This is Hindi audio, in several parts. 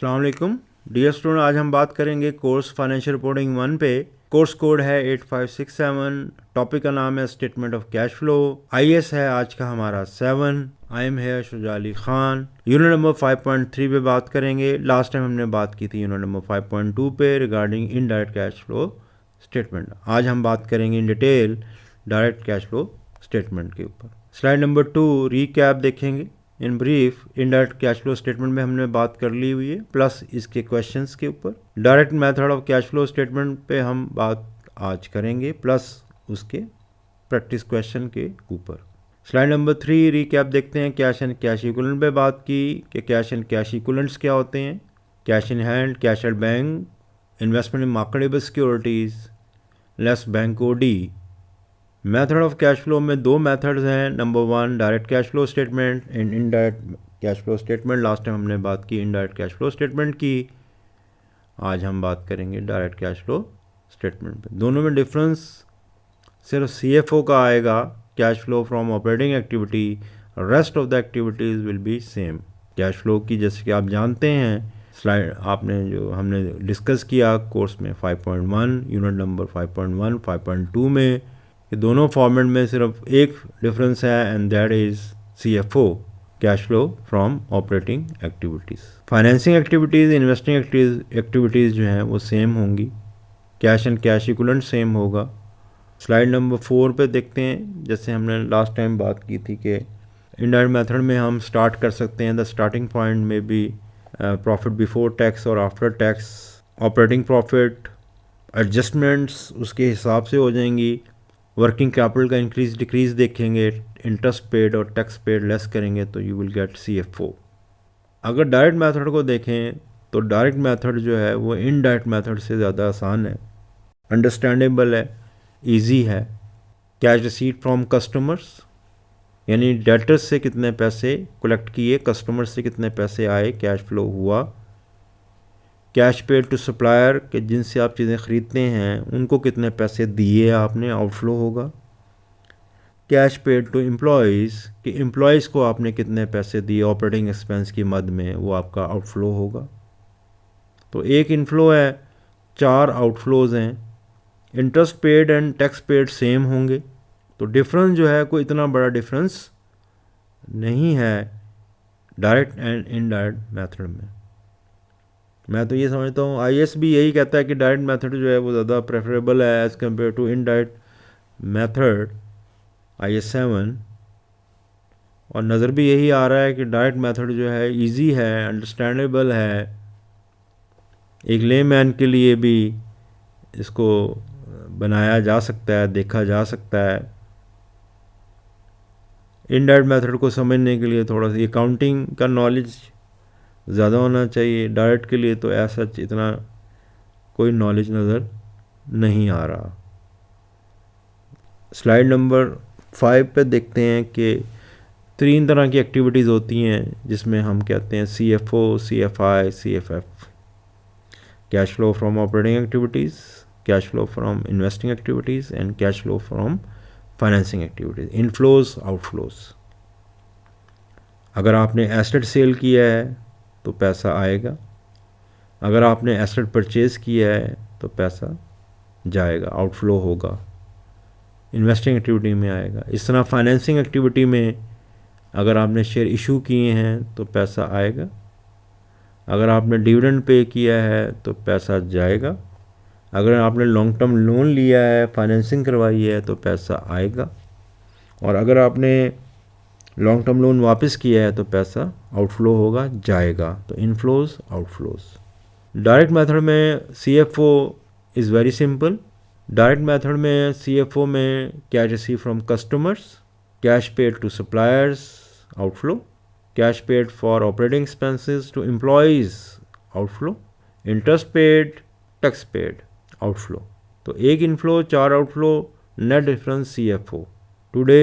अस्सलाम वालेकुम डियर स्टूडेंट, आज हम बात करेंगे कोर्स फाइनेंशियल रिपोर्टिंग 1 पे। कोर्स कोड है 8567। टॉपिक का नाम है statement of cash flow. IS है आज का हमारा 7। आई एम है शुजाली खान। यूनिट नंबर 5.3 पे बात करेंगे। लास्ट टाइम हमने बात की थी यूनिट नंबर 5.2 पे regarding indirect cash flow statement. आज हम बात करेंगे in detail direct cash flow statement के ऊपर। स्लाइड नंबर 2 रीकैप देखेंगे। In brief indirect cash flow statement में हमने बात कर ली हुई है, प्लस इसके क्वेश्चंस के ऊपर। Direct method of cash flow statement पे हम बात आज करेंगे, प्लस उसके प्रैक्टिस क्वेश्चन के ऊपर। स्लाइड नंबर 3 रीकैप देखते हैं। कैश एंड कैश इक्विवेलेंट पे बात की कि कैश एंड कैश इक्विवेलेंट्स क्या होते हैं। Cash in hand, cash at bank, investment in marketable securities, less bank OD. Method of cash flow में दो मेथड्स हैं। Number 1 direct cash flow statement and indirect cash flow statement. Last time हमने बात की इनडायरेक्ट कैश फ्लो स्टेटमेंट की, आज हम बात करेंगे डायरेक्ट कैश फ्लो स्टेटमेंट पे। दोनों में डिफरेंस सिर्फ सीएफओ का आएगा, cash flow from operating activity. Rest of the activities will be same. Cash flow की जैसे कि आप जानते हैं, स्लाइड आपने जो हमने डिस्कस किया कोर्स में 5.1 यूनिट नंबर 5.1 5.2 में, कि दोनों फॉर्मेट में सिर्फ एक डिफरेंस है and that is CFO, cash flow from operating activities. Financing activities, investing activities जो हैं वो सेम होंगी। Cash and cash equivalent same होगा। स्लाइड नंबर 4 पे देखते हैं। जैसे हमने लास्ट टाइम बात की थी कि इनडायरेक्ट मेथड में हम स्टार्ट कर सकते हैं द स्टार्टिंग पॉइंट में भी प्रॉफिट बिफोर टैक्स और after tax. Operating profit adjustments उसके हिसाब से हो जाएंगी। वर्किंग कैपिटल का इंक्रीज डिक्रीज देखेंगे। इंटरेस्ट पेड और टैक्स पेड लेस करेंगे तो यू विल गेट सीएफओ। अगर डायरेक्ट मेथड को देखें तो डायरेक्ट मेथड जो है वो इनडायरेक्ट मेथड से ज़्यादा आसान है, अंडरस्टैंडेबल है, इजी है। कैश रिसीट फ्रॉम कस्टमर्स, यानी डेटर्स से कितने पैसे कलेक्ट किए, कस्टमर से कितने पैसे आए, कैश फ्लो हुआ। कैश पेड टू सप्लायर, कि जिनसे आप चीज़ें ख़रीदते हैं उनको कितने पैसे दिए आपने, आउटफ्लो होगा। कैश पेड टू एम्प्लॉयज़, कि एम्प्लॉयज़ को आपने कितने पैसे दिए ऑपरेटिंग एक्सपेंस की मद में, वो आपका आउटफ्लो होगा। तो एक इनफ्लो है, 4 आउटफ्लोज हैं। Interest paid and tax paid same होंगे, तो डिफरेंस जो है कोई इतना बड़ा डिफरेंस नहीं है डायरेक्ट एंड इनडायरेक्ट मेथड में। मैं तो ये समझता हूँ आईएएस भी यही कहता है कि डायरेक्ट मेथड जो है वो ज़्यादा प्रेफरेबल है as compare to indirect method, IAS 7। और नज़र भी यही आ रहा है कि डायरेक्ट मेथड जो है इजी है, अंडरस्टैंडेबल है, एक लेमैन के लिए भी इसको बनाया जा सकता है, देखा जा सकता है। इनडायरेक्ट मेथड को समझने के लिए थोड़ा सा अकाउंटिंग का नॉलेज ज़्यादा होना चाहिए। डायरेक्ट के लिए तो ऐसा इतना कोई नॉलेज नज़र नहीं आ रहा। स्लाइड नंबर 5 पे देखते हैं कि 3 तरह की एक्टिविटीज़ होती हैं जिसमें हम कहते हैं CFO, CFI, CFF. Cash flow from operating activities, cash flow from investing activities and cash flow from financing activities. Inflows, outflows. अगर आपने एसेट सेल किया है तो पैसा आएगा, अगर आपने एसेट परचेज़ किया है तो पैसा जाएगा, आउटफ्लो होगा, इन्वेस्टिंग एक्टिविटी में आएगा। इस तरह फाइनेंसिंग एक्टिविटी में अगर आपने शेयर इशू किए हैं तो पैसा आएगा, अगर आपने डिविडेंड पे किया है तो पैसा जाएगा, अगर आपने लॉन्ग टर्म लोन लिया है, फाइनेंसिंग करवाई है तो पैसा आएगा, और अगर आपने लॉन्ग टर्म लोन वापस किया है तो पैसा आउटफ्लो होगा, जाएगा। तो इनफ्लोज, आउटफ्लोज। डायरेक्ट मेथड में CFO is very simple. Direct method में सीएफओ में cash receive from customers, cash paid to suppliers, outflow, cash paid for operating expenses to employees, outflow, interest paid, tax paid, outflow. तो एक inflow, 4 outflow, net difference CFO. Today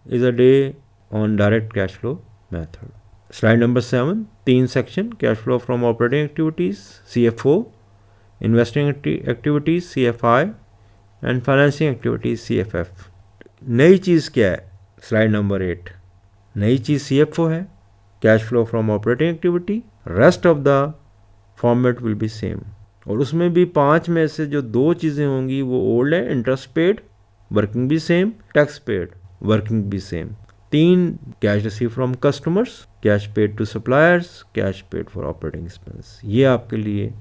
is a day on direct cash flow method. Slide number 7, 3 section, cash flow from operating activities, CFO, investing activities, CFI and financing activities, CFF. नई चीज़ क्या है? Slide number 8। नई चीज़ CFO है, cash flow from operating activity. Rest of the format will be same. और उसमें भी 5 में से जो 2 चीज़ें होंगी वो ओल्ड है, इंटरेस्ट पेड वर्किंग भी सेम, टैक्स पेड वर्किंग भी same. 3 cash receive from customers, cash paid to suppliers, cash paid for operating expense. ये आपके लिए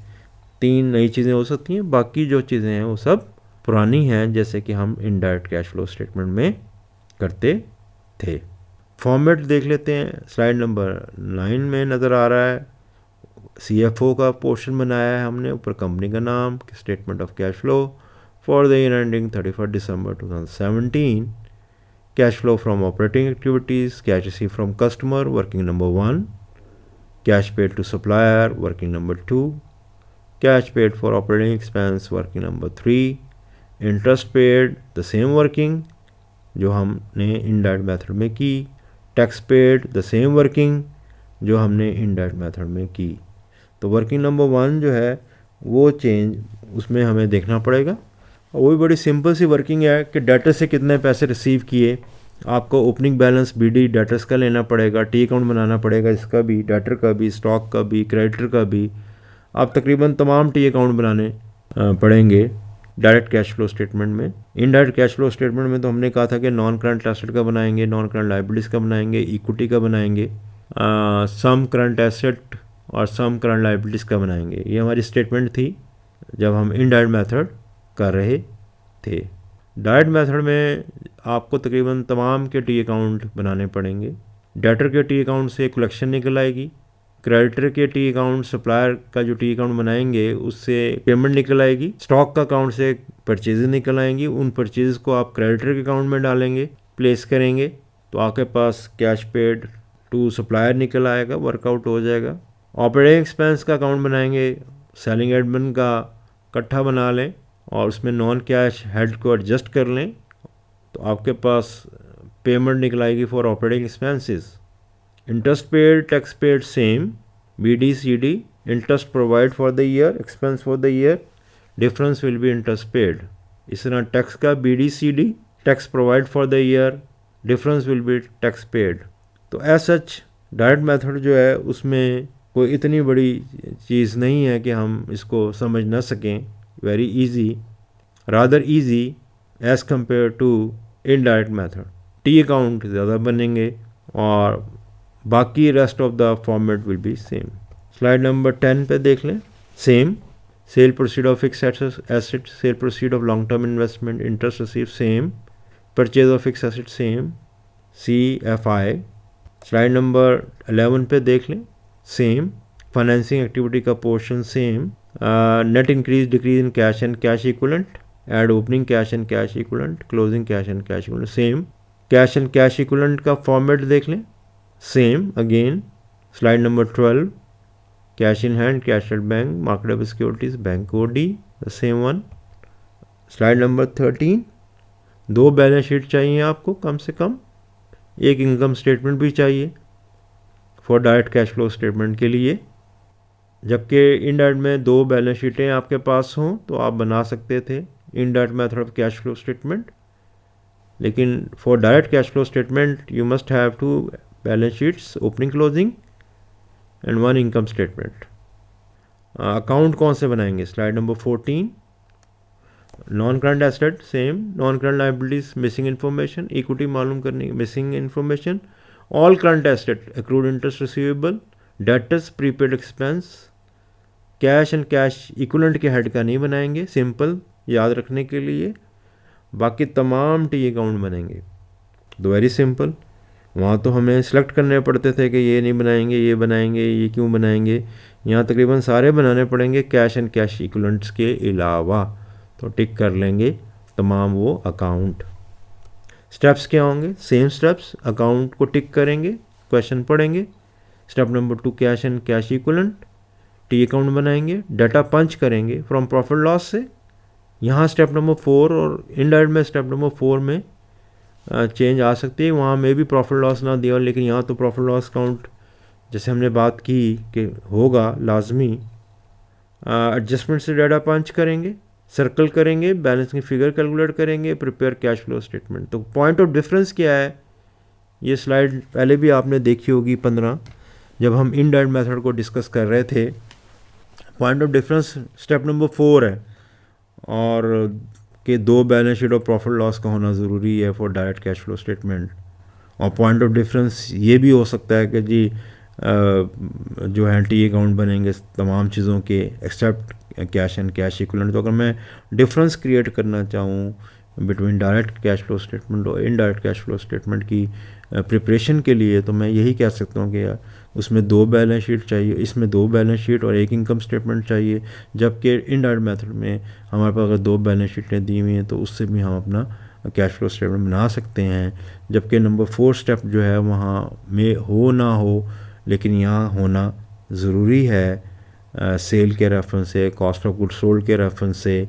3 नई चीज़ें हो सकती हैं। बाकी जो चीज़ें हैं वो सब पुरानी हैं, जैसे कि हम इनडायरेक्ट कैश फ्लो स्टेटमेंट में करते थे। फॉर्मेट देख लेते हैं, स्लाइड नंबर 9 में नज़र आ रहा है। CFO का पोर्शन बनाया है हमने, ऊपर कंपनी का नाम, statement of cash flow for the year ending 31 December 2017, cash flow from operating activities, cash receive from customer working number 1, cash paid to supplier working number 2, cash paid for operating expense working number 3, interest paid the same working जो हमने इनडायरेक्ट मेथड में की, tax paid the same working जो हमने इनडायरेक्ट मेथड में की। तो वर्किंग नंबर 1 जो है वो चेंज उसमें हमें देखना पड़ेगा। और वो भी बड़ी सिंपल सी वर्किंग है कि डेटर से कितने पैसे रिसीव किए, आपको ओपनिंग बैलेंस BD डेटर्स का लेना पड़ेगा, टी अकाउंट बनाना पड़ेगा, इसका भी, डेटर का भी, स्टॉक का भी, क्रेडिटर का भी। आप तकरीबन तमाम टी अकाउंट बनाने पड़ेंगे डायरेक्ट कैश फ्लो स्टेटमेंट में। इनडायरेक्ट कैश फ्लो स्टेटमेंट में तो हमने कहा था कि नॉन करंट एसेट का बनाएंगे, नॉन करंट लाइबिलिटीज़ का बनाएंगे, इक्विटी का बनाएंगे, सम करंट एसेट और सम करंट लाइबिलिटीज़ का बनाएंगे। ये हमारी स्टेटमेंट थी जब हम इनडायरेक्ट मेथड कर रहे थे। डायरेक्ट मेथड में आपको तकरीबन तमाम के टी अकाउंट बनाने पड़ेंगे। डेटर के टी अकाउंट से कलेक्शन निकल आएगी, क्रेडिटर के टी अकाउंट, सप्लायर का जो टी अकाउंट बनाएंगे उससे पेमेंट निकल आएगी, स्टॉक का अकाउंट से परचेजेज निकल आएंगी, उन परचेज को आप क्रेडिटर के अकाउंट में डालेंगे, प्लेस करेंगे, तो आपके पास कैश पेड टू सप्लायर निकल आएगा, वर्कआउट हो जाएगा। ऑपरेटिंग एक्सपेंस का अकाउंट बनाएंगे, सेलिंग एडमिन का इकट्ठा बना लें और उसमें नॉन कैश हेड को एडजस्ट कर लें, तो आपके पास पेमेंट निकल आएगी for operating expenses. Interest paid, tax paid same, BD CD, interest provide for the year, expense for the year, difference will be interest paid. इस तरह टैक्स का BD CD, tax provide for the year, difference will be tax paid. तो एज सच डायरेक्ट मेथड जो है उसमें कोई इतनी बड़ी चीज़ नहीं है कि हम इसको समझ ना सकें। Very easy, rather easy as compare to indirect method. T account ज़्यादा बनेंगे और बाकी rest of the format will be same. Slide number 10 पे देख लें। Same, sale proceed of fix asset, sale proceed of long term investment, interest receive same, purchase of fix asset same, CFI। Slide number 11 पे देख लें। सेम, फाइनेंसिंग एक्टिविटी का portion same, net increase decrease in cash and cash equivalent, add opening cash and cash equivalent, closing cash and cash equivalent same. Cash and cash equivalent का फॉर्मेट देख लें। Same again. Slide number 12, cash in hand, cash at bank, marketable securities, bank OD the same one. Slide number 13, 2 balance sheet चाहिए आपको कम से कम, एक इनकम स्टेटमेंट भी चाहिए for direct cash flow statement के लिए। जबकि इनडायरेक्ट में 2 बैलेंस शीटें आपके पास हों तो आप बना सकते थे indirect method of cash flow statement, लेकिन for direct cash flow statement you must have 2 balance sheets, opening closing and 1 income statement. Account कौन से बनाएंगे? Slide number 14, non current asset same, non current liabilities missing information, equity मालूम करने missing information, all current asset accrued interest receivable, debtors prepaid expense. Cash and cash equivalent के हेड का नहीं बनाएंगे, सिंपल याद रखने के लिए। बाकी तमाम टी अकाउंट बनेंगे, तो वेरी सिंपल। वहाँ तो हमें सेलेक्ट करने पड़ते थे कि ये नहीं बनाएंगे, ये बनाएंगे, ये क्यों बनाएंगे। यहाँ तकरीबन सारे बनाने पड़ेंगे कैश एंड कैश इक्विवेलेंट्स के अलावा, तो टिक कर लेंगे तमाम वो अकाउंट। स्टेप्स क्या होंगे? सेम स्टेप्स, अकाउंट को टिक करेंगे, क्वेश्चन पढ़ेंगे। Step number 2, cash and cash equivalent, T account बनाएंगे, डाटा पंच करेंगे फ्रॉम प्रॉफिट लॉस से। यहाँ स्टेप नंबर 4 और इनडायरेक्ट में स्टेप नंबर 4 में चेंज आ सकती है, वहाँ में भी प्रॉफिट लॉस ना दिया, लेकिन यहाँ तो प्रॉफिट लॉस काउंट जैसे हमने बात की कि होगा लाजमी। एडजस्टमेंट से डाटा पंच करेंगे, सर्कल करेंगे, बैलेंस की फिगर कैलकुलेट करेंगे, प्रिपेयर कैश फ्लो स्टेटमेंट। तो पॉइंट ऑफ डिफरेंस क्या है? ये स्लाइड पहले भी आपने देखी होगी 15, जब हम इनडायरेक्ट मेथड को डिस्कस कर रहे थे। Point of difference step number 4 है, और कि 2 बैलेंस शीट और प्रॉफिट लॉस का होना ज़रूरी है for direct cash flow statement. और पॉइंट ऑफ डिफरेंस ये भी हो सकता है कि जी जो है टी अकाउंट बनेंगे तमाम चीज़ों के except cash and cash equivalent. तो अगर मैं डिफरेंस क्रिएट करना चाहूँ between direct cash flow statement और इनडायरेक्ट कैश फ्लो स्टेटमेंट की प्रिपरेशन के लिए, तो मैं यही कह सकता हूँ कि उसमें 2 बैलेंस शीट चाहिए, इसमें 2 बैलेंस शीट और 1 इनकम स्टेटमेंट चाहिए। जबकि इनडायरेक्ट मेथड में हमारे पास अगर 2 बैलेंस शीटें दी हुई हैं तो उससे भी हम अपना कैश फ्लो स्टेटमेंट बना सकते हैं। जबकि नंबर 4 स्टेप जो है वहाँ में हो ना हो, लेकिन यहाँ होना ज़रूरी है सेल के रेफरेंस से, कॉस्ट ऑफ गुड्स सोल्ड के रेफरेंस से।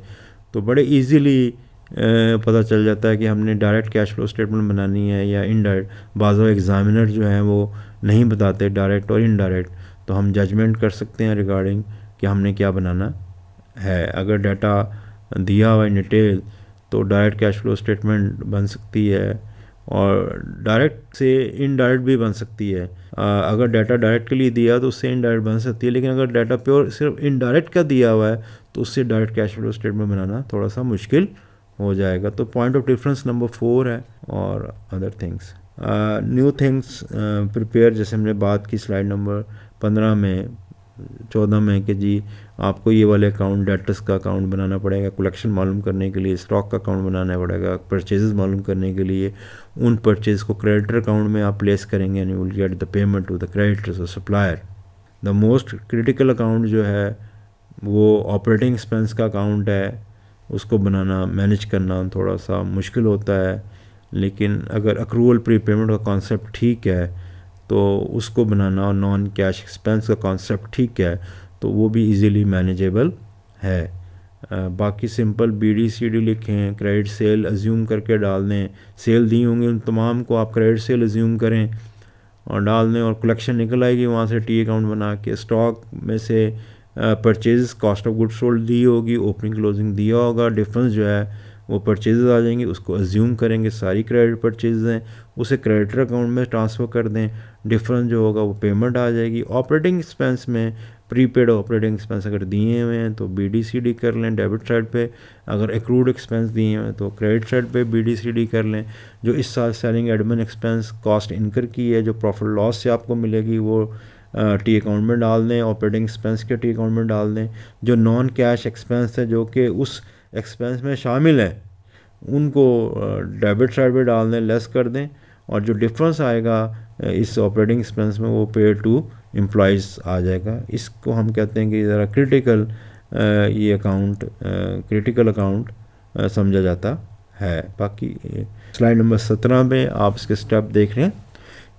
तो बड़े इजीली पता चल जाता है कि हमने डायरेक्ट कैश फ्लो स्टेटमेंट बनानी है या इनडायरेक्ट। बाज़ एग्ज़ामिनर जो हैं वो नहीं बताते डायरेक्ट और इनडायरेक्ट, तो हम जजमेंट कर सकते हैं रिगार्डिंग कि हमने क्या बनाना है। अगर डाटा दिया हुआ है डिटेल तो डायरेक्ट कैश फ्लो स्टेटमेंट बन सकती है, और डायरेक्ट से इनडायरेक्ट भी बन सकती है। अगर डाटा डायरेक्ट के लिए दिया तो उससे इनडायरेक्ट बन सकती है, लेकिन अगर डाटा प्योर सिर्फ इनडायरेक्ट का दिया हुआ है तो उससे डायरेक्ट कैश फ्लो स्टेटमेंट बनाना थोड़ा सा मुश्किल हो जाएगा। तो पॉइंट ऑफ डिफरेंस नंबर 4 है। और other things, new things prepare, जैसे हमने बात की स्लाइड नंबर 14 में कि जी आपको ये वाले अकाउंट, डेटर्स का अकाउंट बनाना पड़ेगा कलेक्शन मालूम करने के लिए, स्टॉक का अकाउंट बनाना पड़ेगा परचेजेस मालूम करने के लिए। उन परचेज को क्रेडिटर अकाउंट में आप प्लेस करेंगे and you will get the payment to the creditors और supplier. The most critical account जो है वो ऑपरेटिंग एक्सपेंस का अकाउंट है, उसको बनाना, मैनेज करना थोड़ा सा मुश्किल होता है। लेकिन अगर अक्रूवल प्रीपेमेंट का कॉन्सेप्ट ठीक है तो उसको बनाना, और नॉन कैश एक्सपेंस का कॉन्सेप्ट ठीक है तो वो भी इजीली मैनेजेबल है। बाकी सिंपल BD/CD लिखें, क्रेडिट सेल अज्यूम करके डाल दें, सेल दी होंगी उन तमाम को आप क्रेडिट सेल अज्यूम करें और डाल दें, और कलेक्शन निकल आएगी वहाँ से टी अकाउंट बना के। स्टॉक में से purchase cost of goods sold दी होगी, ओपनिंग क्लोजिंग दिया होगा, डिफरेंस जो है वो परचेजेस आ जाएंगे, उसको अज्यूम करेंगे सारी क्रेडिट परचेज हैं, उसे क्रेडिटर अकाउंट में ट्रांसफ़र कर दें, डिफरेंस जो होगा वो पेमेंट आ जाएगी। ऑपरेटिंग एक्सपेंस में प्रीपेड ऑपरेटिंग एक्सपेंस अगर दिए हुए हैं तो BD/CD कर लें डेबिट साइड पे, अगर एक्रूड एक्सपेंस दिए हुए हैं तो क्रेडिट साइड पे BD/CD कर लें। जो इस साल selling admin expense cost incur की है, जो प्रॉफिट लॉस से आपको मिलेगी वो टी अकाउंट में डाल दें, ऑपरेटिंग एक्सपेंस के टी अकाउंट में डाल दें। जो नॉन कैश एक्सपेंस है जो कि उस एक्सपेंस में शामिल है उनको डेबिट साइड पे डाल दें, लेस कर दें, और जो डिफरेंस आएगा इस ऑपरेटिंग एक्सपेंस में वो पे टू एम्प्लॉइज़ आ जाएगा। इसको हम कहते हैं कि ज़रा क्रिटिकल ये अकाउंट क्रिटिकल अकाउंट समझा जाता है। बाकी स्लाइड नंबर 17 में आप इसके स्टेप देख रहे हैं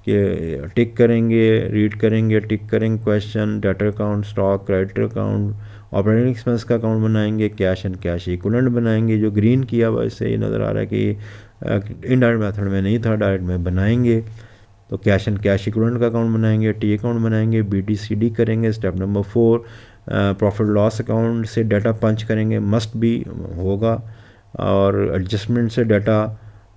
कि टिक करेंगे, रीड करेंगे, टिक करेंगे question, debtor account, stock, creditor account, operating expense का अकाउंट बनाएंगे, कैश एंड कैश इक्विवेलेंट बनाएंगे। जो ग्रीन किया हुआ इससे ये नज़र आ रहा है कि इनडायरेक्ट मेथड में नहीं था, डायरेक्ट में बनाएंगे। तो कैश एंड कैश इक्विवेलेंट का अकाउंट बनाएंगे, टी अकाउंट बनाएंगे, BD/CD करेंगे। Step number 4 profit loss account से डाटा पंच करेंगे, मस्ट भी होगा, और एडजस्टमेंट से डाटा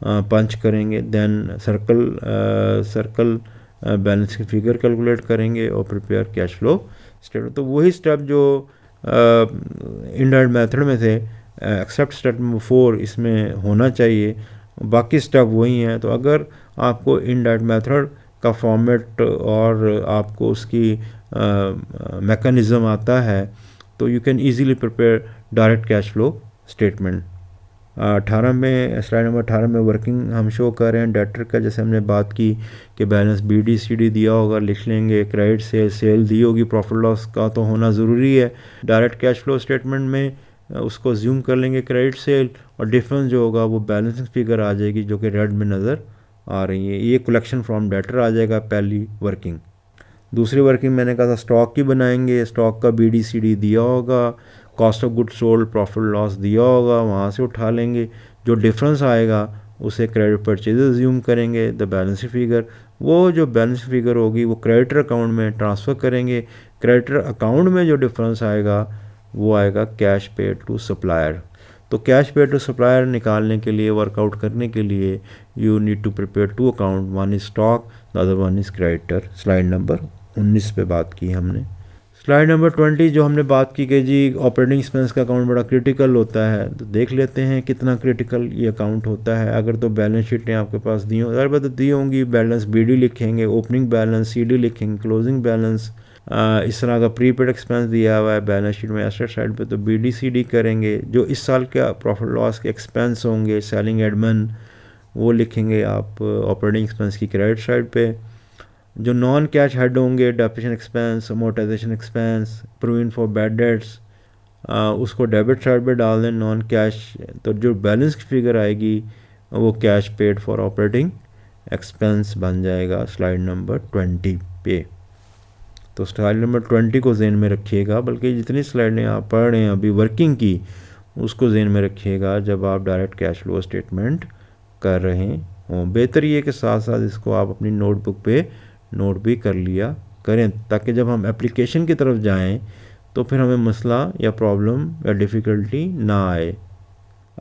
पंच करेंगे। देन सर्कल बैलेंस की फिगर कैलकुलेट करेंगे और प्रिपेयर कैश फ्लो स्टेटमेंट। तो वही स्टेप जो इनडायरेक्ट मेथड में थे, एक्सेप्ट स्टेप नंबर 4 इसमें होना चाहिए, बाकी स्टेप वही हैं। तो अगर आपको इनडायरेक्ट मेथड का फॉर्मेट और आपको उसकी मैकेनिज़्म आता है तो you can easily prepare direct cash flow statement. 18 में स्लाइड नंबर 18 में वर्किंग हम शो कर रहे हैं डेटर का, जैसे हमने बात की कि बैलेंस BD/CD दिया होगा, लिख लेंगे, क्रेडिट सेल दी होगी, प्रॉफिट लॉस का तो होना ज़रूरी है डायरेक्ट कैश फ्लो स्टेटमेंट में, उसको ज्यूम कर लेंगे क्रेडिट सेल, और डिफरेंस जो होगा वो बैलेंसिंग फिगर आ जाएगी जो कि रेड में नज़र आ रही है। ये कलेक्शन फ्रॉम डेटर आ जाएगा पहली वर्किंग। दूसरी वर्किंग मैंने कहा था स्टॉक की बनाएंगे, स्टॉक का BD/CD दिया होगा, cost of goods sold, profit loss दिया होगा, वहाँ से उठा लेंगे, जो डिफरेंस आएगा उसे क्रेडिट परचेजेस ज्यूम करेंगे, द बैलेंस फिगर। वो जो बैलेंस फिगर होगी वो क्रेडिटर अकाउंट में ट्रांसफ़र करेंगे, क्रेडिटर अकाउंट में जो डिफरेंस आएगा वो आएगा कैश पेड टू सप्लायर। तो कैश पेड टू सप्लायर निकालने के लिए, वर्कआउट करने के लिए you need to prepare 2 account, one is stock, the other one is creditor. Slide number 19 पे बात की हमने। स्लाइड नंबर 20 जो हमने बात की कि जी ऑपरेटिंग एक्सपेंस का अकाउंट बड़ा क्रिटिकल होता है, तो देख लेते हैं कितना क्रिटिकल ये अकाउंट होता है। अगर तो बैलेंस शीटें आपके पास दी हों, अगर दी होंगी, बैलेंस बीडी लिखेंगे, ओपनिंग बैलेंस सीडी लिखेंगे, क्लोजिंग बैलेंस इस तरह का प्रीपेड एक्सपेंस दिया हुआ है बैलेंस शीट में एसेट साइड पे, तो बीडी सीडी करेंगे। जो इस साल का प्रॉफिट लॉस के एक्सपेंस होंगे, सेलिंग एडमिन, वो लिखेंगे आप ऑपरेटिंग एक्सपेंस की क्रेडिट साइड पे। जो नॉन कैश हेड होंगे, depreciation expense, amortisation expense, provision for bad debts, उसको डेबिट साइड पे डाल दें नॉन कैश। तो जो बैलेंस की फिगर आएगी वो cash paid for operating expense बन जाएगा स्लाइड नंबर 20 पे। तो स्लाइड नंबर 20 को जहन में रखिएगा, बल्कि जितनी स्लाइडें आप पढ़ रहे हैं अभी वर्किंग की, उसको जहन में रखिएगा जब आप डायरेक्ट कैश फ्लो स्टेटमेंट कर रहे हों। बेहतर ये कि साथ साथ इसको आप अपनी नोटबुक पे नोट भी कर लिया करें, ताकि जब हम एप्लीकेशन की तरफ जाएं तो फिर हमें मसला या प्रॉब्लम या डिफ़िकल्टी ना आए।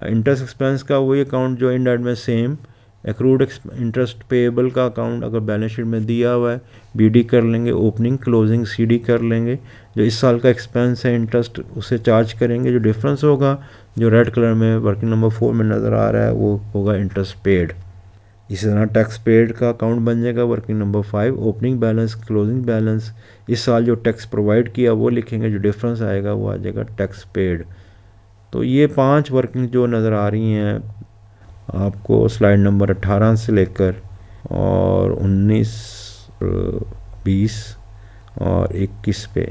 इंटरेस्ट एक्सपेंस का वही अकाउंट जो इंडेड में सेम एक्रूड इंटरेस्ट पेएबल का अकाउंट अगर बैलेंस शीट में दिया हुआ है, बीडी कर लेंगे, ओपनिंग क्लोजिंग सीडी कर लेंगे। जो इस साल का एक्सपेंस है इंटरेस्ट उसे चार्ज करेंगे। जो डिफरेंस होगा जो रेड कलर में वर्किंग नंबर 4 में नज़र आ रहा है वो होगा इंटरेस्ट पेड। इसी तरह टैक्स पेड का अकाउंट बन जाएगा working number 5, opening balance, closing balance, इस साल जो टैक्स प्रोवाइड किया वो लिखेंगे, जो डिफरेंस आएगा वो आ जाएगा टैक्स पेड। तो ये 5 वर्किंग जो नज़र आ रही हैं आपको स्लाइड नंबर 18 से लेकर और 19, 20 और 21 पे,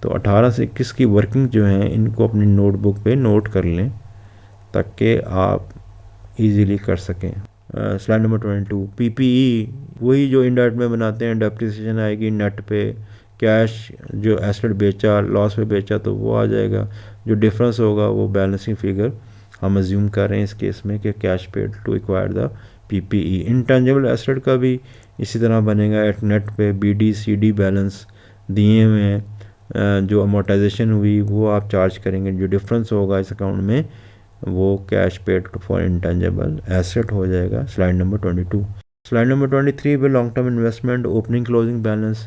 तो 18 से 21 की वर्किंग जो है इनको अपनी नोटबुक पे नोट कर लें ताकि आप इजीली कर सकें। स्लाइड नंबर 22 पीपीई, वही जो इंडायरेक्ट में बनाते हैं, डेप्रिसिएशन आएगी नेट पे, कैश जो एसेट बेचा लॉस पे बेचा तो वो आ जाएगा। जो डिफरेंस होगा वो बैलेंसिंग फिगर हम अज्यूम कर रहे हैं इस केस में कि cash paid to acquire the PPE. Intangible asset का भी इसी तरह बनेगा, एट नेट पे बीडी सीडी बैलेंस दिए हुए हैं, जो अमोर्टाइजेशन हुई वो आप चार्ज करेंगे। जो डिफरेंस होगा इस अकाउंट में वो cash paid for intangible asset हो जाएगा स्लाइड नंबर 22। स्लाइड नंबर 23 पे long term investment, opening closing balance,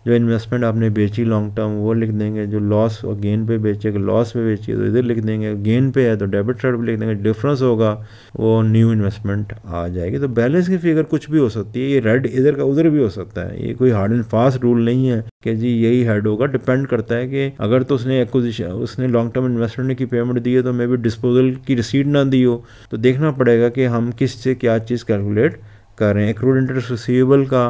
जो इन्वेस्टमेंट आपने बेची लॉन्ग टर्म वो लिख देंगे। जो लॉस और गेन पे बेचे, अगर लॉस पे बेची है तो इधर लिख देंगे, गेन पे है तो डेबिट साइड पे लिख देंगे। डिफरेंस होगा वो न्यू इन्वेस्टमेंट आ जाएगी। तो बैलेंस की फिगर कुछ भी हो सकती है, ये रेड इधर का उधर भी हो सकता है, ये कोई हार्ड एंड फास्ट रूल नहीं है कि जी यही हेड होगा। डिपेंड करता है कि अगर तो उसने एक्विजिशन, उसने लॉन्ग टर्म इन्वेस्टमेंट की पेमेंट दी है तो मे भी डिस्पोजल की रिसीट ना दी हो, तो देखना पड़ेगा कि हम किस से क्या चीज़ कैलकुलेट कर रहे हैं। एक्रूड इंटरेस्ट रिसीवेबल का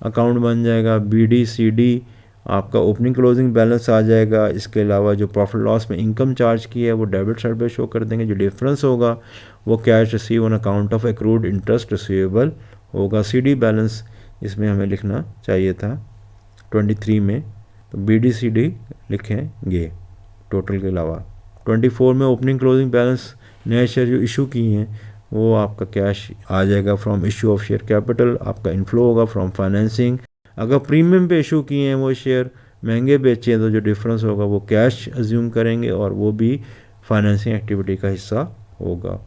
अकाउंट बन जाएगा, बीडी सीडी आपका ओपनिंग क्लोजिंग बैलेंस आ जाएगा। इसके अलावा जो प्रॉफिट लॉस में इनकम चार्ज की है वो डेबिट साइड पे शो कर देंगे। जो डिफरेंस होगा वो cash receive on account of accrued interest receivable होगा। सीडी बैलेंस इसमें हमें लिखना चाहिए था 23 में, तो बीडी सीडी लिखेंगे टोटल के अलावा। 24 में ओपनिंग क्लोजिंग बैलेंस, नए शेयर जो इशू किए हैं वो आपका कैश आ जाएगा from issue of share capital, आपका इन्फ्लो होगा फ्रॉम फाइनेंसिंग। अगर प्रीमियम पे इशू किए हैं वो शेयर, महंगे बेचे हैं, तो जो डिफरेंस होगा वो कैश अज्यूम करेंगे और वो भी फाइनेंसिंग एक्टिविटी का हिस्सा होगा।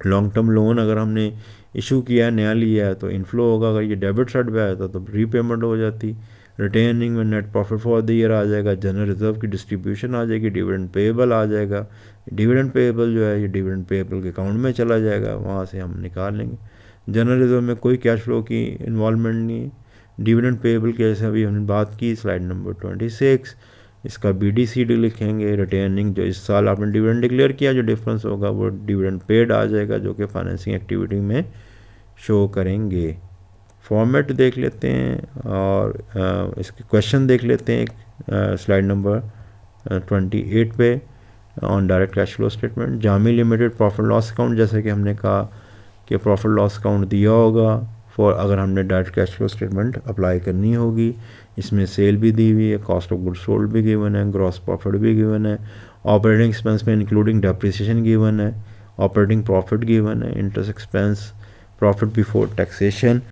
लॉन्ग टर्म लोन अगर हमने इशू किया है, नया लिया है, तो इन्फ्लो होगा। अगर ये डेबिट साइड पे आया था तो रीपेमेंट हो जाती। रिटेनिंग में net profit for the year आ जाएगा, जनरल रिजर्व की डिस्ट्रीब्यूशन आ जाएगी, डिविडेंड पेएबल आ जाएगा। डिविडेंड पेएबल जो है ये डिविडेंड पेएबल के अकाउंट में चला जाएगा, वहाँ से हम निकाल लेंगे। जनरल रिजर्व में कोई कैश फ्लो की इन्वॉल्वमेंट नहीं। डिविडेंड पेएबल के जैसे अभी हमने बात की स्लाइड नंबर 26, इसका बीडी सीडी लिखेंगे। रिटेनिंग जो इस साल आपने डिविडेंड डिक्लेयर किया, जो डिफरेंस होगा वो डिविडेंड पेड आ जाएगा, जो कि फाइनेंसिंग एक्टिविटी में शो करेंगे। फॉर्मेट देख लेते हैं और इसके क्वेश्चन देख लेते हैं स्लाइड नंबर 28 पे on direct cash flow statement. Jami limited profit loss account, जैसे कि हमने कहा कि प्रॉफिट लॉस अकाउंट दिया होगा फॉर अगर हमने direct cash flow statement apply करनी होगी। इसमें सेल भी दी हुई है, कॉस्ट ऑफ गुड सोल्ड भी गिवन है, ग्रॉस प्रॉफिट भी गिवन है, ऑपरेटिंग एक्सपेंस में इंक्लूडिंग डेप्रिसिएशन गिवन है, ऑपरेटिंग प्रॉफिट गिवन है, interest expense, profit before taxation,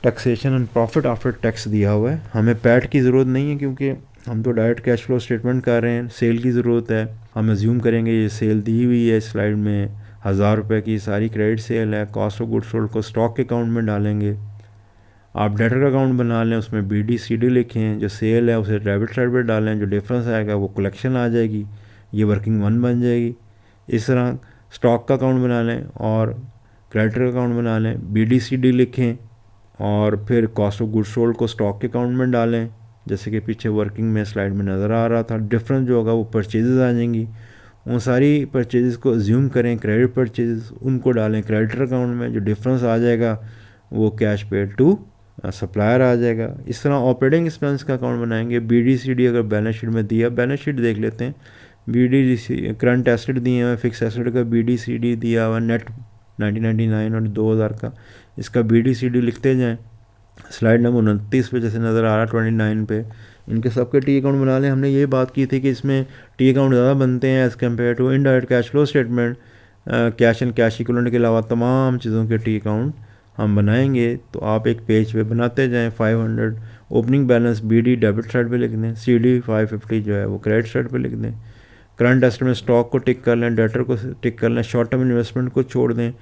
taxation and profit after tax दिया हुआ है। हमें पैट की ज़रूरत नहीं है क्योंकि हम तो डायरेक्ट कैश फ्लो स्टेटमेंट कर रहे हैं। सेल की ज़रूरत है, हम अज्यूम करेंगे ये सेल दी हुई है स्लाइड में, 1000 रुपये की सारी क्रेडिट सेल है। कॉस्ट ऑफ गुड सोल्ड को स्टॉक के अकाउंट में डालेंगे आप डेटर का अकाउंट बना लें, उसमें BD/CD लिखें, जो सेल है उसे डेबिट साइड पर डालें, जो डिफरेंस आएगा वो कलेक्शन आ जाएगी, ये वर्किंग 1 बन जाएगी। इस तरह स्टॉक का अकाउंट बना लें और क्रेडिटर का अकाउंट बना लें, BD/CD लिखें और फिर कॉस्ट ऑफ गुड्स सोल्ड को स्टॉक के अकाउंट में डालें, जैसे कि पीछे वर्किंग में स्लाइड में नज़र आ रहा था। डिफरेंस जो होगा वो परचेजेस आ जाएंगी, उन सारी परचेजेस को अज्यूम करें क्रेडिट परचेजेस, उनको डालें क्रेडिटर अकाउंट में, जो डिफरेंस आ जाएगा वो कैश पेड टू सप्लायर आ जाएगा। इस तरह ऑपरेटिंग एक्सपेंस का अकाउंट बनाएंगे। BD/CD अगर बैलेंस शीट में दिया, बैलेंस शीट देख लेते हैं। BD करंट एसेट दिए हुए, फिक्स एसेट का BD/CD दिया हुआ, नेट 1999 और 2000 का, इसका BD/CD लिखते जाएं। स्लाइड नंबर 29 पे जैसे नज़र आ रहा है 29 पे, इनके सबके टी अकाउंट बना लें। हमने ये बात की थी कि इसमें टी अकाउंट ज़्यादा बनते हैं as compare to indirect cash flow statement. Cash and cash equivalent के अलावा तमाम चीज़ों के टी अकाउंट हम बनाएंगे, तो आप एक पेज पे बनाते जाएं। 500 opening balance BD debit side पे लिख दें, CD 550 जो है वो क्रेडिट साइड पे लिख दें। करंट एसेट में स्टॉक को टिक कर लें, डेटर को टिक कर लें, शॉर्ट टर्म इन्वेस्टमेंट को छोड़ दें,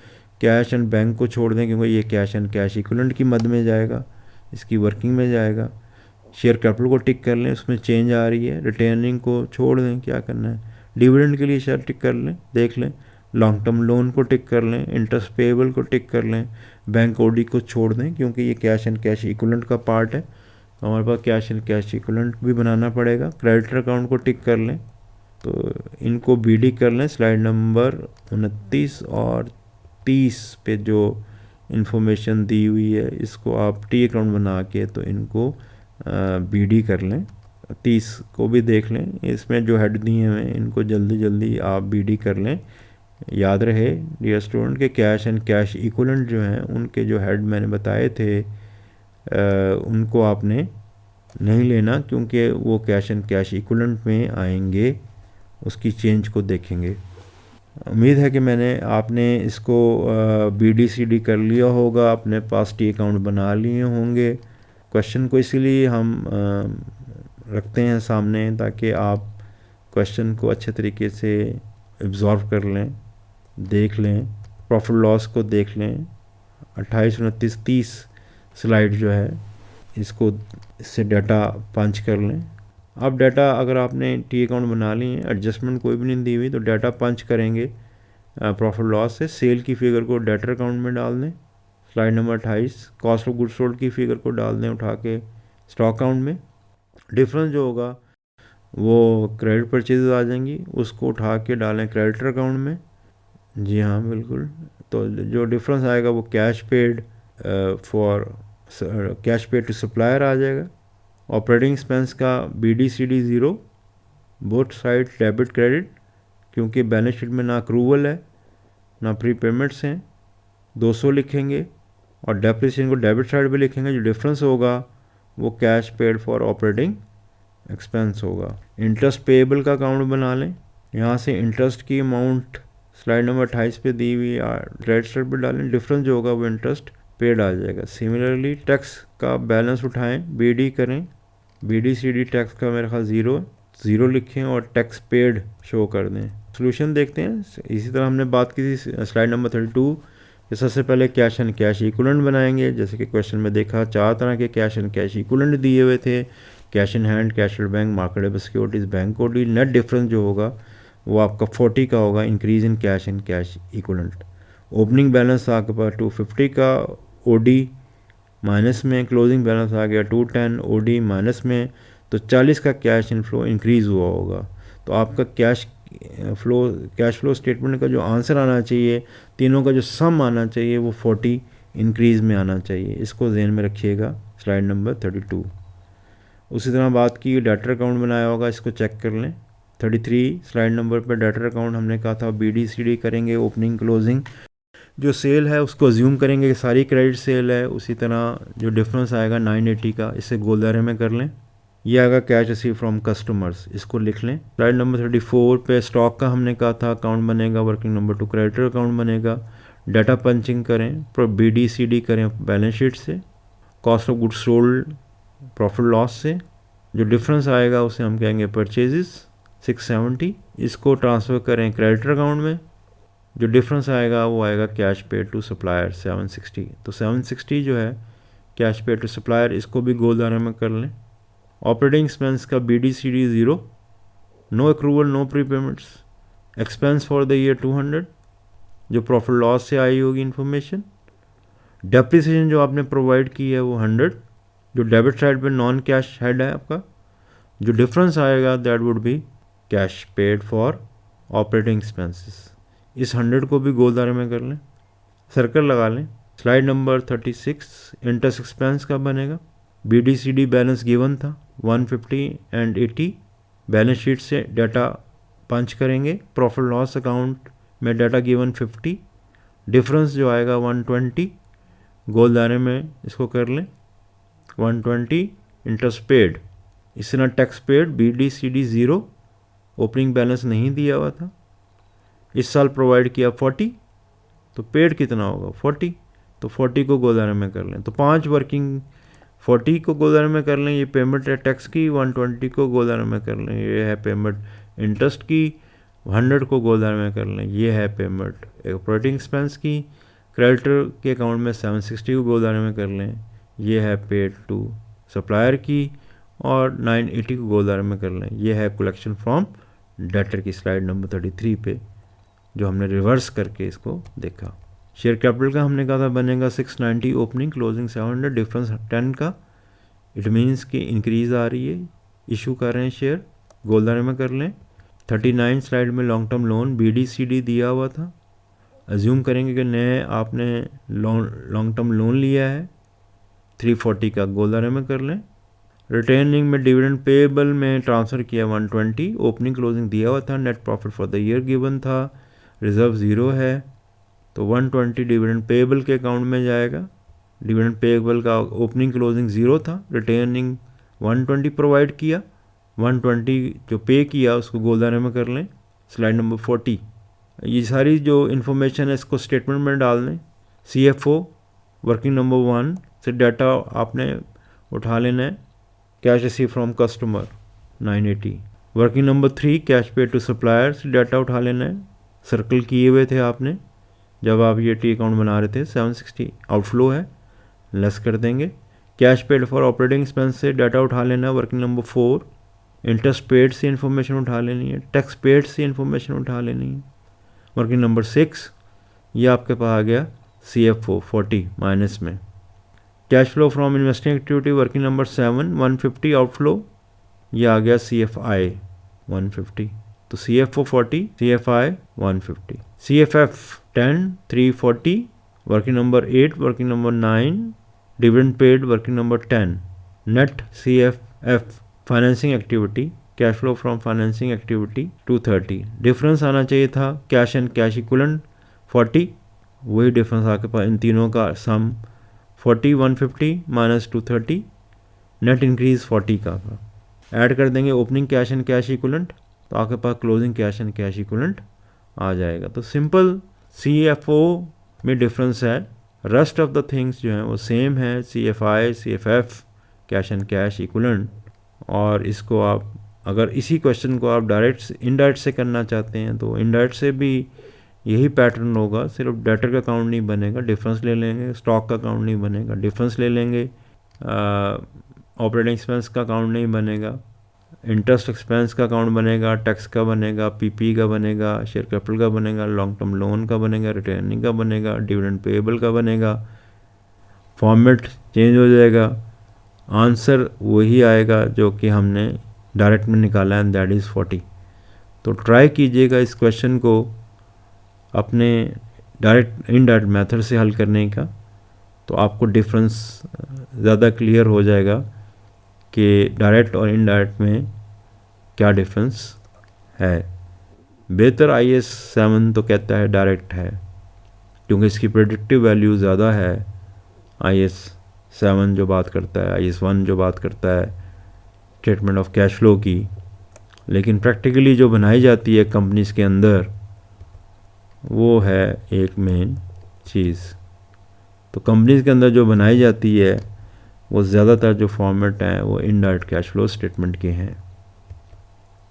कैश एंड बैंक को छोड़ दें क्योंकि ये कैश एंड कैश इक्विवेलेंट की मद में जाएगा, इसकी वर्किंग में जाएगा। शेयर कैपिटल को टिक कर लें, उसमें चेंज आ रही है। रिटेनिंग को छोड़ दें, क्या करना है। डिविडेंड के लिए शेयर टिक कर लें, देख लें। लॉन्ग टर्म लोन को टिक कर लें, इंटरेस्ट पेएबल को टिक कर लें, बैंक OD को छोड़ दें क्योंकि ये कैश एंड कैश इक्विवेलेंट का पार्ट है, तो हमारे पास कैश एंड कैश इक्विवेलेंट भी बनाना पड़ेगा। क्रेडिटर अकाउंट को टिक कर लें, तो इनको BD कर लें। स्लाइड नंबर 29 और 30 पे जो इन्फॉर्मेशन दी हुई है इसको आप टी अकाउंट बना के तो इनको BD कर लें। 30 को भी देख लें, इसमें जो हेड दिए हुए हैं इनको जल्दी जल्दी आप BD कर लें। याद रहे डियर स्टूडेंट के कैश एंड कैश इक्विवेलेंट जो हैं उनके जो हेड मैंने बताए थे उनको आपने नहीं लेना क्योंकि वो कैश एंड कैश इक्विवेलेंट में आएंगे, उसकी चेंज को देखेंगे। उम्मीद है कि मैंने आपने इसको BD/CD कर लिया होगा, अपने पास टी अकाउंट बना लिए होंगे। क्वेश्चन को इसीलिए हम रखते हैं सामने ताकि आप क्वेश्चन को अच्छे तरीके से एब्जॉर्व कर लें, देख लें, प्रॉफिट लॉस को देख लें। 28, 29, 30 स्लाइड जो है इसको इससे डाटा पंच कर लें। अब डाटा अगर आपने टी अकाउंट बना ली है, एडजस्टमेंट कोई भी नहीं दी हुई, तो डाटा पंच करेंगे प्रॉफिट लॉस से। सेल की फिगर को डेटर अकाउंट में डाल दें। Slide number 28 cost of goods sold की फिगर को डाल दें उठा के स्टॉक अकाउंट में। डिफरेंस जो होगा वो क्रेडिट परचेजेस आ जाएंगी, उसको उठा के डालें क्रेडिटर अकाउंट में। जी हाँ बिल्कुल, तो जो डिफरेंस आएगा वो कैश पेड टू सप्लायर आ जाएगा। ऑपरेटिंग एक्सपेंस का BD/CD 0, both side debit credit, क्योंकि बैलेंस शीट में ना अक्रूवल है ना प्री पेमेंट्स हैं। 200 लिखेंगे और डेप्रिसिएशन को डेबिट साइड पे लिखेंगे। जो डिफरेंस होगा वो cash paid for operating expense होगा। इंटरेस्ट पेएबल का अकाउंट बना लें, यहाँ से इंटरेस्ट की अमाउंट स्लाइड नंबर 28 पे दी हुई क्रेडिट साइड पर डालें। डिफरेंस जो होगा वो इंटरेस्ट पेड आ जाएगा। सिमिलरली टैक्स का बैलेंस उठाएं, BD करें। BD/CD टैक्स का मेरे ख्याल 0 लिखें और टैक्स पेड शो कर दें। सोल्यूशन देखते हैं। इसी तरह हमने बात की थी स्लाइड नंबर 32 कि सबसे पहले कैश एंड कैश इक्विवेलेंट बनाएंगे। जैसे कि क्वेश्चन में देखा 4 तरह के कैश एंड कैश इक्विवेलेंट दिए हुए थे, cash in hand, cash at bank, marketable securities, bank OD। Net difference जो होगा वो आपका 40 का होगा, increase in cash and cash equivalent. Opening balance आपके पास 250 का OD माइनस में, क्लोजिंग बैलेंस आ गया 210 OD माइनस में, तो 40 का कैश इनफ्लो इंक्रीज़ हुआ होगा। तो आपका कैश फ्लो स्टेटमेंट का जो आंसर आना चाहिए, तीनों का जो सम आना चाहिए वो 40 इंक्रीज़ में आना चाहिए। इसको ध्यान में रखिएगा। Slide number 32। उसी तरह बात की डेटर अकाउंट बनाया होगा, इसको चेक कर लें। 33 स्लाइड नंबर पर डेटर अकाउंट हमने कहा था BD/CD करेंगे, ओपनिंग क्लोजिंग। जो सेल है उसको अज्यूम करेंगे कि सारी क्रेडिट सेल है। उसी तरह जो डिफरेंस आएगा 980 का, इसे गोल दायरे में कर लें। ये आएगा कैश रिसीव फ्रॉम कस्टमर्स, इसको लिख लें। स्लाइड नंबर 34 पे स्टॉक का हमने कहा था अकाउंट बनेगा, वर्किंग नंबर 2 क्रेडिटर अकाउंट बनेगा। डाटा पंचिंग करें, BD/CD करें बैलेंस शीट से, cost of goods sold profit loss से। जो डिफरेंस आएगा उसे हम कहेंगे परचेजेस 670, इसको ट्रांसफ़र करें क्रेडिटर अकाउंट में। जो डिफरेंस आएगा वो आएगा कैश पेड टू सप्लायर 760। तो 760 जो है कैश पे टू सप्लायर, इसको भी गोलदारे में कर लें। ऑपरेटिंग एक्सपेंस का BDCD 0, no accrual no prepayments. Expense for the year 200, जो प्रॉफिट लॉस से आई होगी इन्फॉर्मेशन। डेप्रिसिएशन जो आपने प्रोवाइड की है वो 100, जो डेबिट साइड पे नॉन कैश हेड है आपका। जो डिफरेंस आएगा that would be cash paid for operating expenses. इस 100 को भी गोलदारे में कर लें, सर्कल लगा लें। स्लाइड नंबर 36 इंटरेस्ट एक्सपेंस का बनेगा। BDCD बैलेंस गिवन था 150 एंड 80। बैलेंस शीट से डाटा पंच करेंगे। प्रॉफिट लॉस अकाउंट में डाटा गिवन 50, डिफरेंस जो आएगा 120, गोलदारे में इसको कर लें 120। इंटरेस्ट पेड, इस तरह tax paid BDCD 0, opening balance नहीं दिया हुआ था, इस साल प्रोवाइड किया 40, तो पेड कितना होगा 40, तो 40 को गोलदारे में कर लें। तो 5 वर्किंग 40 को गोलदारे में कर लें, ये पेमेंट है टैक्स की। 120 को गोलदारे में कर लें, ये है पेमेंट इंटरेस्ट की। 100 को गोलदारे में कर लें, ये है पेमेंट ऑपरेटिंग एक्सपेंस की। क्रेडिटर के अकाउंट में 760 को गोलदारे में कर लें, ये है पेड टू सप्लायर की। और 980 को गोलदारे में कर लें, ये है कलेक्शन फ्रॉम डेटर की। स्लाइड नंबर 33 पे जो हमने रिवर्स करके इसको देखा। शेयर कैपिटल का हमने कहा था बनेगा 690, ओपनिंग क्लोजिंग 700, डिफरेंस 10 का। इट मीन्स कि इंक्रीज़ आ रही है, इशू कर रहे हैं शेयर, गोलदारे में कर लें। 39 स्लाइड में लॉन्ग टर्म लोन BDCD दिया हुआ था। अज्यूम करेंगे कि नए आपने लॉन्ग टर्म लोन लिया है 340 का, गोलदारे में कर लें। रिटेनिंग में डिविडेंड पेएबल में ट्रांसफ़र किया 120, ओपनिंग क्लोजिंग दिया हुआ था। Net profit for the year given था, रिजर्व 0 है, तो 120 डिविडेंड पेएबल के अकाउंट में जाएगा। डिविडेंड पेएबल का ओपनिंग क्लोजिंग 0 था, रिटेनिंग 120 प्रोवाइड किया, 120 जो पे किया उसको गोलदारे में कर लें। स्लाइड नंबर 40, ये सारी जो इन्फॉर्मेशन है इसको स्टेटमेंट में डाल दें। CFO वर्किंग नंबर 1 से डाटा आपने उठा लेना है, cash receive from customer 980। Working number 3 cash पे टू सप्लायर से डाटा उठा लेना है, सर्कल किए हुए थे आपने जब आप ये टी अकाउंट बना रहे थे। 760 आउटफ्लो है, लेस कर देंगे। Cash paid for operating expense से डाटा उठा लेना है। वर्किंग नंबर 4 इंटरेस्ट पेड से इन्फॉर्मेशन उठा लेनी है, टैक्स पेड से इन्फॉर्मेशन उठा लेनी है। वर्किंग नंबर 6 ये आपके पास आ गया CFO 40 माइनस में। Cash flow from investing activity working number 7 150 outflow, ये आ गया CFI 150, तो CFO 40 CFI 150। CFF 10 340 working number 8 working number 9 dividend paid working number 10। Net CFF financing activity cash flow from financing activity 230, difference आना चाहिए था कैश एंड कैश इक्विवेलेंट 40, वही डिफरेंस आपके पास इन तीनों का सम 40 150 माइनस 230, नेट इंक्रीज 40 का ऐड कर देंगे opening cash and cash equivalent, तो आपके पास closing cash and cash equivalent आ जाएगा। तो सिंपल CFO में डिफरेंस है, रेस्ट ऑफ द थिंग्स जो हैं वो सेम है, CFI CFF cash and cash equivalent. और इसको आप अगर इसी क्वेश्चन को आप डायरेक्ट इनडायरेक्ट से करना चाहते हैं तो इनडायरेक्ट से भी यही पैटर्न होगा, सिर्फ डेटर का अकाउंट नहीं बनेगा, डिफरेंस ले लेंगे। स्टॉक का अकाउंट नहीं बनेगा, डिफरेंस ले लेंगे। ऑपरेटिंग एक्सपेंस का अकाउंट नहीं बनेगा, इंटरेस्ट एक्सपेंस का अकाउंट बनेगा, टैक्स का बनेगा, PP का बनेगा, शेयर कैपिटल का बनेगा, लॉन्ग टर्म लोन का बनेगा, रिटर्निंग का बनेगा, डिविडेंड पेएबल का बनेगा। फॉर्मेट चेंज हो जाएगा, आंसर वही आएगा जो कि हमने डायरेक्ट में निकाला है, दैट इज़ 40। तो ट्राई कीजिएगा इस क्वेश्चन को अपने डायरेक्ट इनडायरेक्ट मेथड से हल करने का, तो आपको डिफरेंस ज़्यादा क्लियर हो जाएगा कि डायरेक्ट और इनडायरेक्ट में क्या डिफरेंस है। बेहतर IAS 7 तो कहता है डायरेक्ट है, क्योंकि इसकी प्रेडिक्टिव वैल्यू ज़्यादा है। IAS 7 जो बात करता है, IAS 1 जो बात करता है स्टेटमेंट ऑफ कैश फ्लो की, लेकिन प्रैक्टिकली जो बनाई जाती है कंपनीज़ के अंदर वो है एक मेन चीज़। तो कंपनीज़ के अंदर जो बनाई जाती है वो ज़्यादातर जो फॉर्मेट हैं वो इनडायरेक्ट कैश फ्लो स्टेटमेंट के हैं।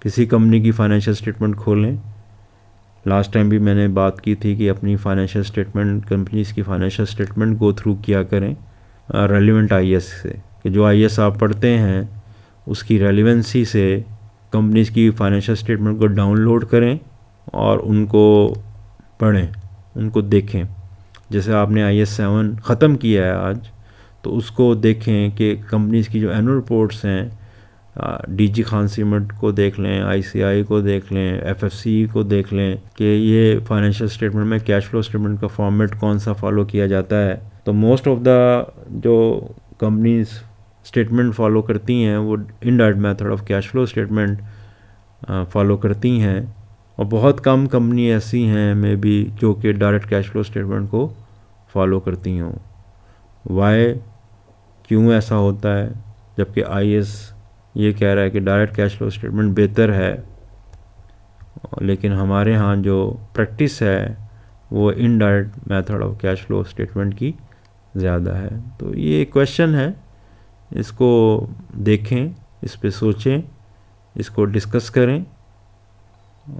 किसी कंपनी की फाइनेंशियल स्टेटमेंट खोलें, लास्ट टाइम भी मैंने बात की थी कि अपनी फाइनेंशियल स्टेटमेंट, कंपनीज़ की फाइनेंशियल स्टेटमेंट गो थ्रू किया करें, रेलिवेंट आईएएस से, कि जो आईएएस आप पढ़ते हैं उसकी रेलिवेंसी से कंपनीज़ की फाइनेंशियल स्टेटमेंट को डाउनलोड करें और उनको पढ़ें, उनको देखें। जैसे आपने आईएएस 7 ख़त्म किया है आज, तो उसको देखें कि कंपनीज़ की जो एनुअल रिपोर्ट्स हैं, डीजी खान सीमेंट को देख लें, आईसीआई को देख लें, एफएफसी को देख लें कि ये फाइनेंशियल स्टेटमेंट में कैश फ्लो स्टेटमेंट का फॉर्मेट कौन सा फॉलो किया जाता है। तो मोस्ट ऑफ द जो कंपनीज स्टेटमेंट फॉलो करती हैं वो indirect method of cash flow statement follow करती हैं, और बहुत कम कंपनी ऐसी हैं मे बी जो कि डायरेक्ट कैश फ्लो स्टेटमेंट को फॉलो करती हों। वाई, क्यों ऐसा होता है, जबकि आईएएस ये कह रहा है कि डायरेक्ट कैश फ्लो स्टेटमेंट बेहतर है, लेकिन हमारे यहाँ जो प्रैक्टिस है वो indirect method of cash flow statement की ज़्यादा है। तो ये क्वेश्चन है, इसको देखें, इस पे सोचें, इसको डिस्कस करें,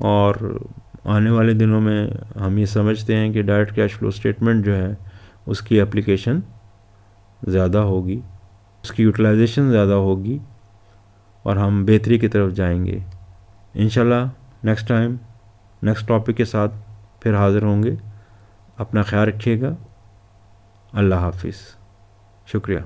और आने वाले दिनों में हम ये समझते हैं कि डायरेक्ट कैश फ्लो स्टेटमेंट जो है उसकी एप्लीकेशन ज़्यादा होगी, उसकी यूटिलाइजेशन ज़्यादा होगी, और हम बेहतरी की तरफ जाएंगे। इंशाल्लाह नेक्स्ट टाइम नेक्स्ट टॉपिक के साथ फिर हाज़िर होंगे। अपना ख्याल रखिएगा। अल्लाह हाफिज़। शुक्रिया।